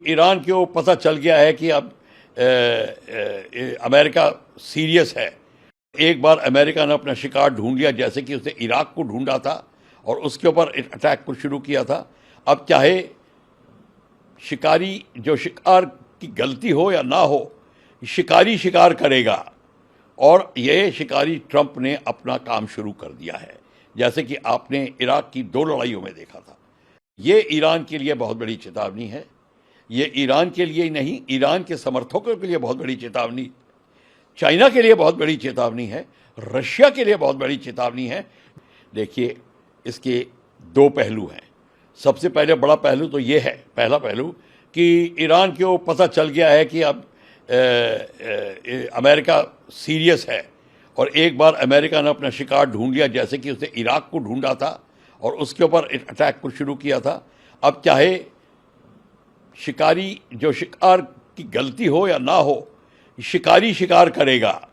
Iran को पता चल गया है कि अब अमेरिका सीरियस है। एक बार अमेरिका ने अपना शिकार ढूंढ लिया, जैसे कि उसने इराक को ढूंढा था और उसके ऊपर अटैक को शुरू किया था। अब चाहे शिकारी जो शिकार की गलती हो या ना हो, शिकारी शिकार करेगा। और ये शिकारी ट्रंप ने अपना काम शुरू कर दिया है, जैसे कि आपने इराक की 2 लड़ाइयों में देखा था। ये ईरान के लिए बहुत बड़ी चेतावनी है। ये ईरान के लिए ही नहीं, ईरान के समर्थकों के लिए बहुत बड़ी चेतावनी, चाइना के लिए बहुत बड़ी चेतावनी है, रशिया के लिए बहुत बड़ी चेतावनी है। देखिए, इसके 2 पहलू हैं। सबसे पहले बड़ा पहलू तो ये है, पहला पहलू कि ईरान को पता चल गया है कि अब अमेरिका सीरियस है। और एक बार अमेरिका ने अपना शिकार ढूंढ लिया, जैसे कि उसने इराक को ढूंढा था और उसके ऊपर अटैक को शुरू किया था। अब चाहे शिकारी जो शिकार की गलती हो या ना हो, शिकारी शिकार करेगा।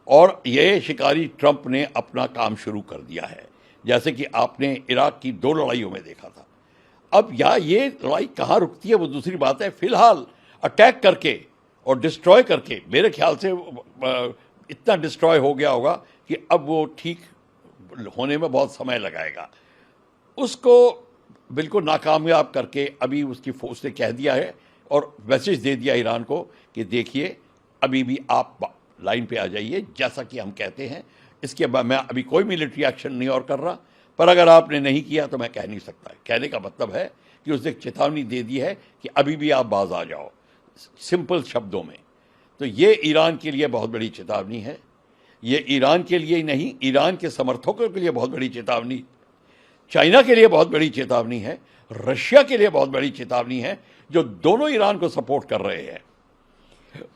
और ये शिकारी ट्रंप ने अपना काम शुरू कर दिया है, जैसे कि आपने इराक की 2 लड़ाइयों में देखा था। अब ये लड़ाई कहाँ रुकती है वो दूसरी बात है। फिलहाल अटैक करके और डिस्ट्रॉय करके मेरे ख्याल से इतना डिस्ट्रॉय हो गया होगा कि अब वो ठीक होने में बहुत समय लगाएगा। उसको बिल्कुल नाकामयाब करके अभी उसकी फोर्स ने कह दिया है और मैसेज दे दिया ईरान को कि देखिए, अभी भी आप लाइन पे आ जाइए, जैसा कि हम कहते हैं। इसके बाद मैं अभी कोई मिलिट्री एक्शन नहीं और कर रहा, पर अगर आपने नहीं किया तो मैं कह नहीं सकता। कहने का मतलब है कि उसने चेतावनी दे दी है कि अभी भी आप बाज आ जाओ, सिंपल शब्दों में। तो ये ईरान के लिए बहुत बड़ी चेतावनी है। ये ईरान के लिए ही नहीं, ईरान के समर्थकों के लिए बहुत बड़ी चेतावनी, चाइना के लिए बहुत बड़ी चेतावनी है, रशिया के लिए बहुत बड़ी चेतावनी है, जो दोनों ईरान को सपोर्ट कर रहे हैं।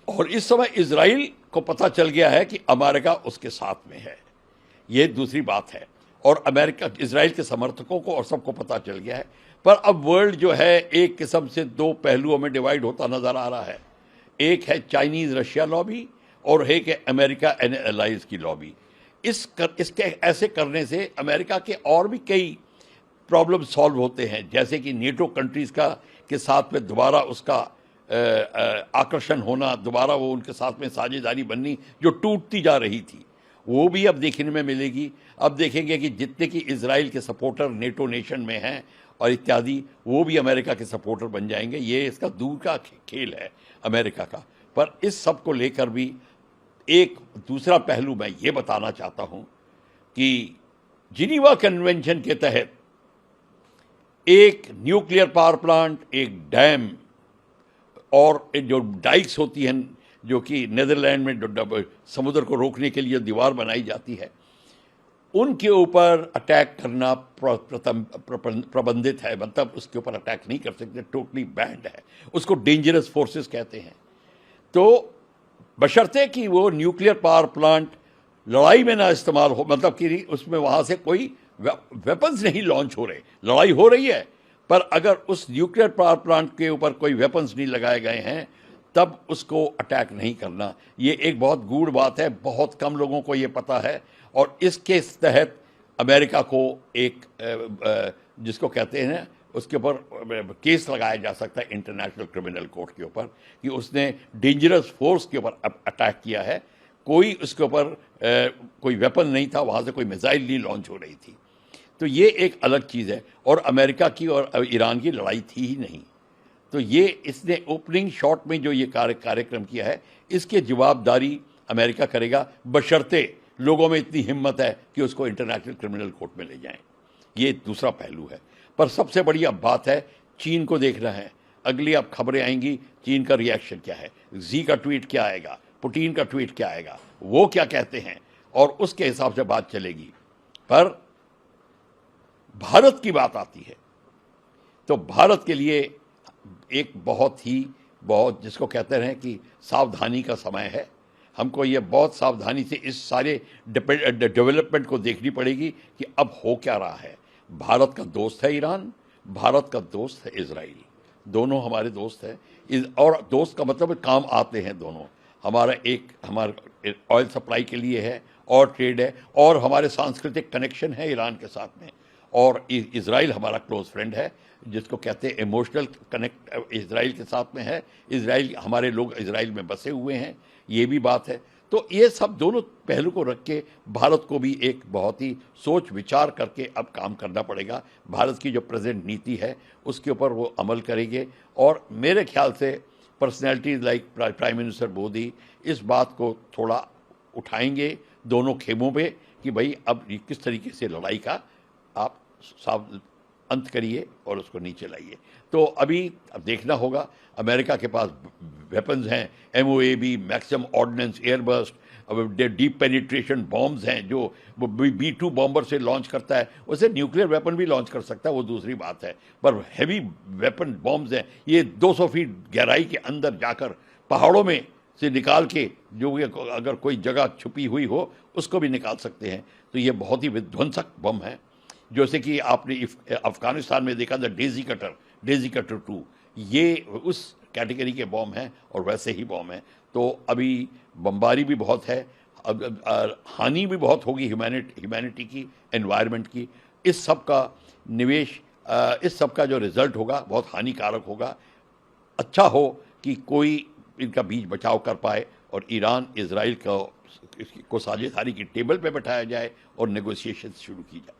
और इस समय इजराइल को पता चल गया है कि अमेरिका उसके साथ में है। ये दूसरी बात है। और अमेरिका, इजराइल के समर्थकों को और सबको पता चल गया है। पर अब वर्ल्ड जो है एक किस्म से 2 पहलुओं में डिवाइड होता नजर आ रहा है। एक है चाइनीज रशिया लॉबी और एक है अमेरिका एंड एलाइज की लॉबी। इसके ऐसे करने से अमेरिका के और भी कई प्रॉब्लम सॉल्व होते हैं, जैसे कि नेटो कंट्रीज़ के साथ में दोबारा उसका आकर्षण होना, दोबारा वो उनके साथ में साझेदारी बननी जो टूटती जा रही थी, वो भी अब देखने में मिलेगी। अब देखेंगे कि जितने कि इजराइल के सपोर्टर नेटो नेशन में हैं और इत्यादि, वो भी अमेरिका के सपोर्टर बन जाएंगे। ये इसका दूर का खेल है अमेरिका का। पर इस सब को लेकर भी एक दूसरा पहलू मैं ये बताना चाहता हूँ कि जिनीवा कन्वेंशन के तहत एक न्यूक्लियर पावर प्लांट, एक डैम और जो डाइक्स होती हैं, जो कि नेदरलैंड में समुद्र को रोकने के लिए दीवार बनाई जाती है, उनके ऊपर अटैक करना प्रबंधित है। मतलब उसके ऊपर अटैक नहीं कर सकते, टोटली बैंड है। उसको डेंजरस फोर्सेस कहते हैं। तो बशर्ते कि वो न्यूक्लियर पावर प्लांट लड़ाई में ना इस्तेमाल हो, मतलब कि उसमें वहाँ से कोई वेपन्स नहीं लॉन्च हो रहे। लड़ाई हो रही है, पर अगर उस न्यूक्लियर पावर प्लांट के ऊपर कोई वेपन्स नहीं लगाए गए हैं, तब उसको अटैक नहीं करना। ये एक बहुत गूढ़ बात है, बहुत कम लोगों को ये पता है। और इसके तहत अमेरिका को एक जिसको कहते हैं उसके ऊपर केस लगाया जा सकता है इंटरनेशनल क्रिमिनल कोर्ट के ऊपर कि उसने डेंजरस फोर्स के ऊपर अटैक किया है। कोई उसके ऊपर कोई वेपन नहीं था, वहाँ से कोई मिसाइल नहीं लॉन्च हो रही थी। तो ये एक अलग चीज़ है। और अमेरिका की और ईरान की लड़ाई थी ही नहीं। तो ये इसने ओपनिंग शॉट में जो ये कार्यक्रम किया है, इसकी जवाबदारी अमेरिका करेगा, बशर्ते लोगों में इतनी हिम्मत है कि उसको इंटरनेशनल क्रिमिनल कोर्ट में ले जाएं। ये दूसरा पहलू है। पर सबसे बड़ी अब बात है, चीन को देखना है। अगली अब खबरें आएंगी, चीन का रिएक्शन क्या है, जी का ट्वीट क्या आएगा, पुतिन का ट्वीट क्या आएगा, वो क्या कहते हैं, और उसके हिसाब से बात चलेगी। पर भारत की बात आती है तो भारत के लिए एक बहुत जिसको कहते हैं कि सावधानी का समय है। हमको ये बहुत सावधानी से इस सारे डेवलपमेंट को देखनी पड़ेगी कि अब हो क्या रहा है। भारत का दोस्त है ईरान, भारत का दोस्त है इजराइल, दोनों हमारे दोस्त हैं। और दोस्त का मतलब काम आते हैं दोनों। हमारा ऑयल सप्लाई के लिए है और ट्रेड है, और हमारे सांस्कृतिक कनेक्शन है ईरान के साथ में। और इज़राइल हमारा क्लोज फ्रेंड है, जिसको कहते हैं इमोशनल कनेक्ट इज़राइल के साथ में है। इज़राइल, हमारे लोग इज़राइल में बसे हुए हैं, ये भी बात है। तो ये सब दोनों पहलू को रख के भारत को भी एक बहुत ही सोच विचार करके अब काम करना पड़ेगा। भारत की जो प्रेजेंट नीति है उसके ऊपर वो अमल करेंगे, और मेरे ख्याल से personalities like prime minister Modi इस बात को थोड़ा उठाएंगे दोनों खेमों पे कि भाई अब ये किस तरीके से लड़ाई का आप साफ अंत करिए और उसको नीचे लाइए। तो अभी अब देखना होगा, अमेरिका के पास वेपन्स हैं, MOAB, maximum ordnance, airburst, deep penetration bombs हैं जो वो B-2 बॉम्बर से लॉन्च करता है, उसे न्यूक्लियर वेपन भी लॉन्च कर सकता है, वो दूसरी बात है। पर हैवी वेपन बॉम्ब्स हैं, ये 200 फीट गहराई के अंदर जाकर पहाड़ों में से निकाल के, जो अगर कोई जगह छुपी हुई हो उसको भी निकाल सकते हैं। तो ये बहुत ही विध्वंसक बम है, जैसे कि आपने अफगानिस्तान में देखा था डेजी कटर 2, ये उस कैटेगरी के बॉम्ब हैं और वैसे ही बॉम्ब हैं। तो अभी बमबारी भी बहुत है, अब हानि भी बहुत होगी ह्यूमैनिटी की, एनवायरनमेंट की। इस सब का निवेश, इस सब का जो रिजल्ट होगा बहुत हानिकारक होगा। अच्छा हो कि कोई इनका बीच बचाव कर पाए और ईरान इजराइल को साझेदारी की टेबल पे बैठाया जाए और नेगोशिएशन शुरू की जाए।